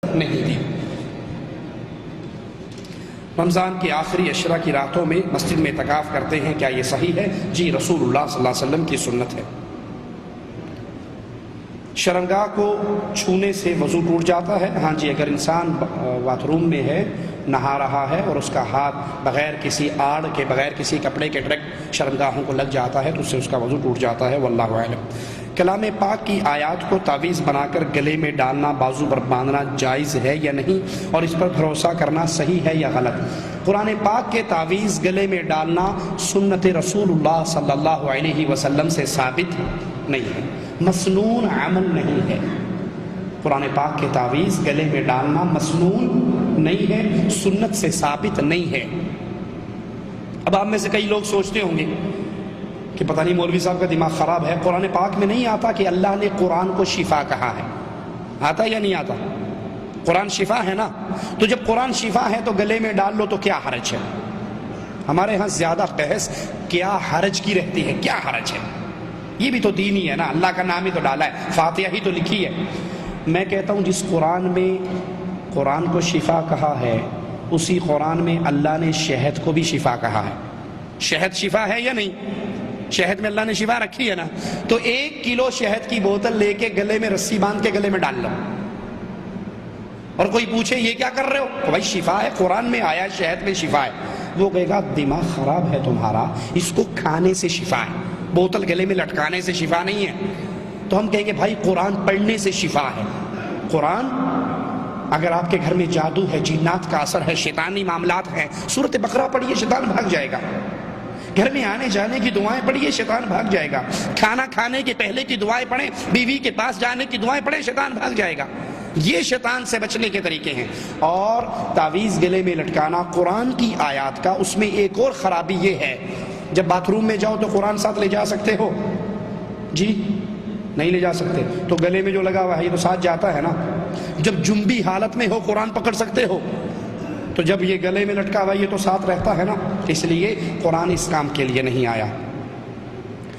نہیں دی۔ رمضان کے آخری عشرہ کی راتوں میں مسجد میں اعتکاف کرتے ہیں، کیا یہ صحیح ہے؟ جی، رسول اللہ صلی اللہ علیہ وسلم کی سنت ہے۔ شرمگاہ کو چھونے سے وضو ٹوٹ جاتا ہے؟ ہاں جی، اگر انسان باتھ روم میں ہے، نہا رہا ہے اور اس کا ہاتھ بغیر کسی آڑ کے، بغیر کسی کپڑے کے ڈائریکٹ شرمگاہوں کو لگ جاتا ہے تو اس سے اس کا وضو ٹوٹ جاتا ہے، واللہ اعلم۔ کلام پاک کی آیات کو تعویذ بنا کر گلے میں ڈالنا، بازو پر باندھنا جائز ہے یا نہیں، اور اس پر بھروسہ کرنا صحیح ہے یا غلط؟ قرآن پاک کے تعویذ گلے میں ڈالنا سنت رسول اللہ صلی اللہ علیہ وسلم سے ثابت نہیں ہے، مسنون عمل نہیں ہے۔ قرآن پاک کے تعویذ گلے میں ڈالنا مسنون نہیں ہے، سنت سے ثابت نہیں ہے۔ اب آپ میں سے کئی لوگ سوچتے ہوں گے کہ پتہ نہیں مولوی صاحب کا دماغ خراب ہے، قرآن پاک میں نہیں آتا کہ اللہ نے قرآن کو شفا کہا ہے؟ آتا یا نہیں آتا؟ قرآن شفا ہے نا، تو جب قرآن شفا ہے تو گلے میں ڈال لو تو کیا حرج ہے؟ ہمارے ہاں زیادہ بحث کیا حرج کی رہتی ہے، کیا حرج ہے؟ یہ بھی تو دین ہی ہے نا، اللہ کا نام ہی تو ڈالا ہے، فاتحہ ہی تو لکھی ہے۔ میں کہتا ہوں جس قرآن میں قرآن کو شفا کہا ہے، اسی قرآن میں اللہ نے شہد کو بھی شفا کہا ہے۔ شہد شفا ہے یا نہیں؟ شہد میں اللہ نے شفا رکھی ہے نا، تو 1 کلو شہد کی بوتل لے کے گلے میں رسی باندھ کے گلے میں ڈال لو، اور کوئی پوچھے یہ کیا کر رہے ہو، تو بھائی شفا ہے، قرآن میں آیا شہد میں شفا ہے۔ وہ کہے گا دماغ خراب ہے تمہارا، اس کو کھانے سے شفا ہے، بوتل گلے میں لٹکانے سے شفا نہیں ہے۔ تو ہم کہیں گے بھائی قرآن پڑھنے سے شفا ہے۔ قرآن اگر آپ کے گھر میں جادو ہے، جنات کا اثر ہے، شیطانی معاملات ہیں، سورۃ بقرہ پڑھیے، شیطان بھاگ جائے گا۔ گھر میں آنے جانے کی دعائیں پڑھیے، شیطان بھاگ جائے گا۔ کھانا کھانے کے پہلے کی دعائیں پڑھیں، بیوی کے پاس جانے کی دعائیں پڑھیں، شیطان بھاگ جائے گا۔ یہ شیطان سے بچنے کے طریقے ہیں۔ اور تعویذ گلے میں لٹکانا قرآن کی آیات کا، اس میں ایک اور خرابی یہ ہے، جب باتھ روم میں جاؤ تو قرآن ساتھ لے جا سکتے ہو؟ جی نہیں لے جا سکتے، تو گلے میں جو لگا ہوا ہے یہ تو ساتھ جاتا ہے نا۔ جب جنبی حالت میں ہو قرآن پکڑ سکتے ہو، تو جب یہ گلے میں لٹکا ہوا یہ تو ساتھ رہتا ہے نا۔ اس لیے قرآن اس کام کے لیے نہیں آیا۔